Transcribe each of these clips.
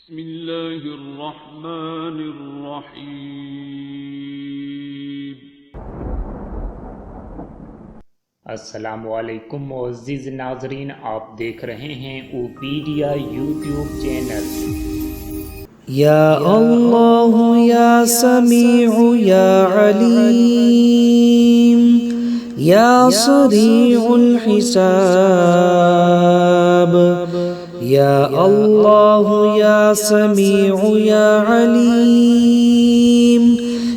بسم الله الرحمن الرحيم। अस्सलामुअलैकुम मुअज़्ज़िज़ नाज़रीन, आप देख रहे हैं ओपीडिया यूट्यूब चैनल। या अल्लाह या समीउ या अलीम या सरीउल हिसाब। या अल्लाह या समीउ या अलीम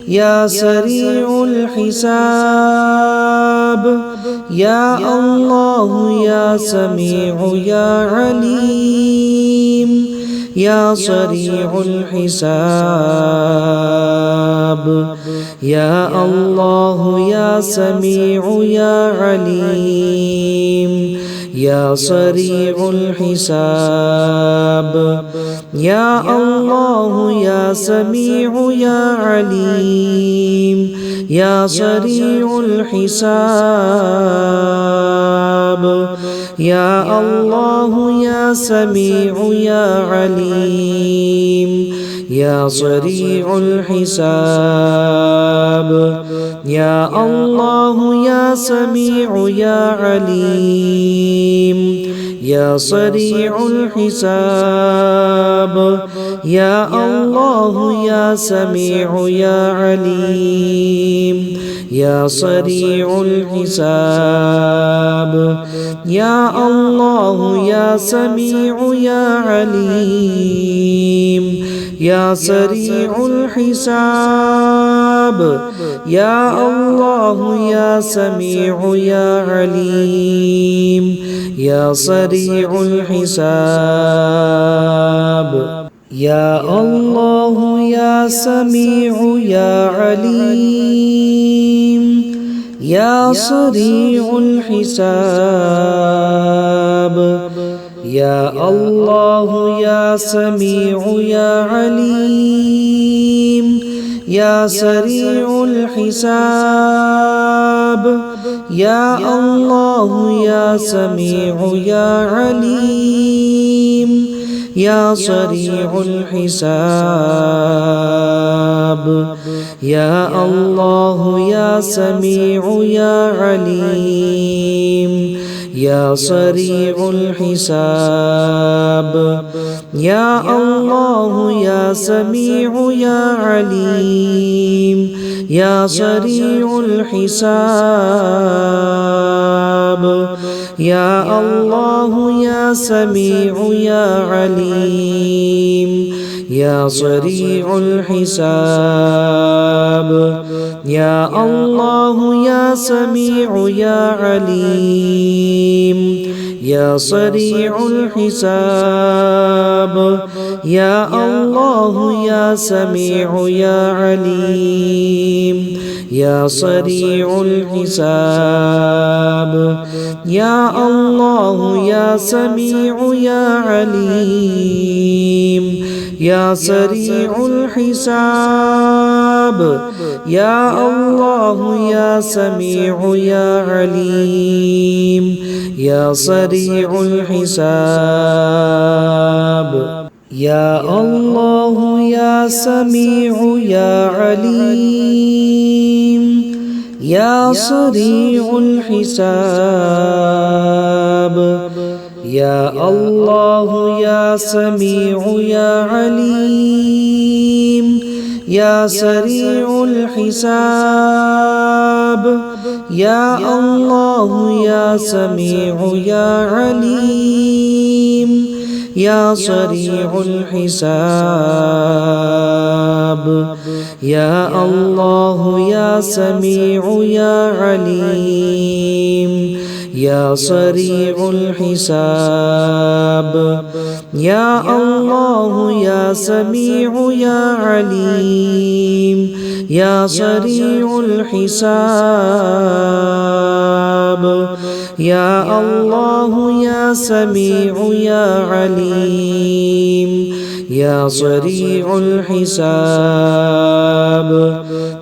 या सरीउल हिसाब। या अल्लाह या समीउ या अलीम या सरीउल हिसाब। या अल्लाह या समीउ या अलीम या सरीउल हिसाब। या अल्लाह या समीउ या अलीम या सरीउल हिसाब। या अल्लाह या समीउ या अलीम या सरीउल हिसाब। या अल्लाह या समीउ या अलीम या सरीउल हिसाब। या अल्लाह या समीउ या अलीम या सरीउल हिसाब। या अल्लाह या समीउ या अलीम या सरीउल हिसाब। या अल्लाह या समीउ या अलीम या सरीउल हिसाब। या अल्लाह या समीउ या अलीम या सरीउल हिसाब। या अल्लाह या समीउ या अलीम या सरीउल हिसाब। या अल्लाह या समीउ या अलीम या सरीउल हिसाब। या अल्लाह या समीउ या अलीम या सरीउल हिसाब। या अल्लाह या समीउ या अलीम या सरीउल हिसाब। या अल्लाह या समीउ या अलीम या सरीउल हिसाब। या अल्लाह या समीउ या अलीम या सरीउल हिसाब। या अल्लाह या समीउ या अलीम या सरीउल हिसाब। या अल्लाह या समीउ या अलीम या सरीउल हिसाब। या अल्लाह या समीउ या अलीम या सरीउल हिसाब। या अल्लाह या समीउ या अलीम या सरीउल हिसाब। या अल्लाह या समीउ या अलीम या सरीउल हिसाब। या अल्लाह या समीउ या अलीम या सरीउल हिसाब। या अल्लाह या समीउ या अलीम या सरीउल हिसाब। या अल्लाह या समीउ या अलीम या सरीउल हिसाब। या अल्लाह या समीउ या अलीम या सरीउल हिसाब।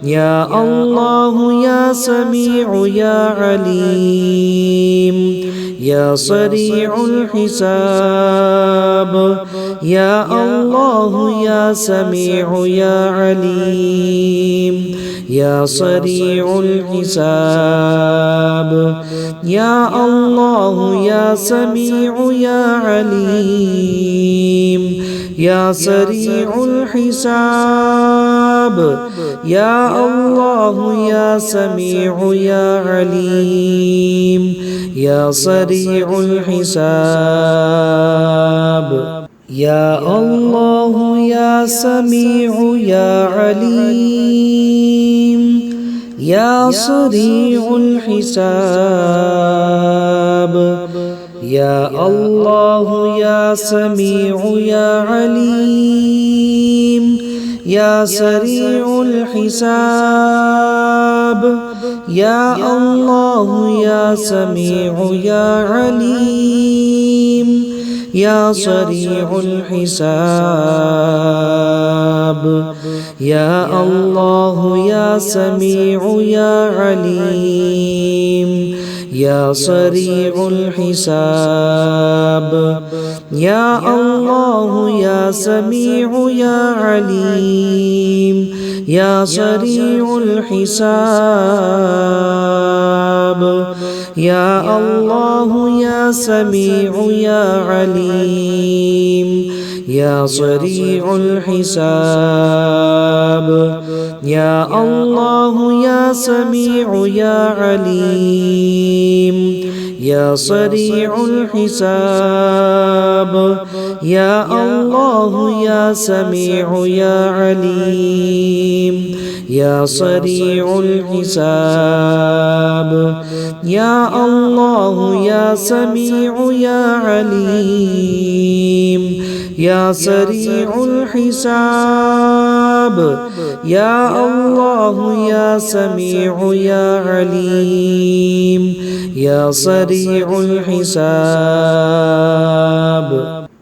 या अल्लाह या समीउ या अलीम يا سريع الحساب يا الله يا سميع يا عليم يا سريع الحساب يا الله يا سميع يا عليم يا سريع الحساب يا الله يا سميع يا عليم يا سريع الحساب يا الله يا سميع يا عليم يا سريع الحساب يا الله يا سميع يا عليم يا سريع الحساب يا الله يا سميع يا عليم يا سريع الحساب يا الله يا سميع يا عليم يا سريع الحساب يا الله يا سميع يا عليم يا سريع الحساب يا الله يا سميع يا عليم يا سريع الحساب يا الله يا سميع يا عليم يا سريع الحساب يا الله يا سميع يا عليم يا سريع الحساب يا الله يا سميع يا عليم يا سريع الحساب يا الله يا سميع يا عليم يا سريع الحساب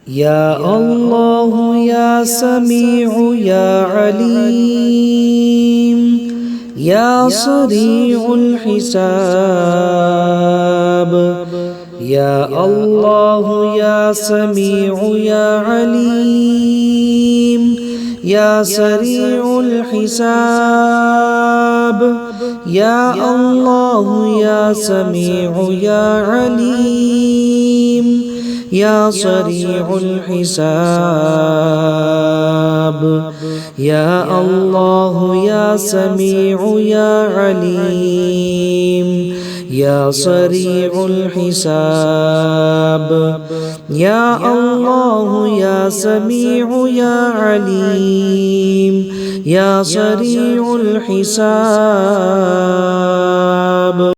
يا الله يا سميع يا عليم يا سريع الحساب يا الله يا سميع يا عليم يا سريع الحساب يا الله يا سميع يا عليم يا سريع الحساب يا الله يا سميع يا عليم يا سريع الحساب يا الله يا سميع يا عليم يا سريع الحساب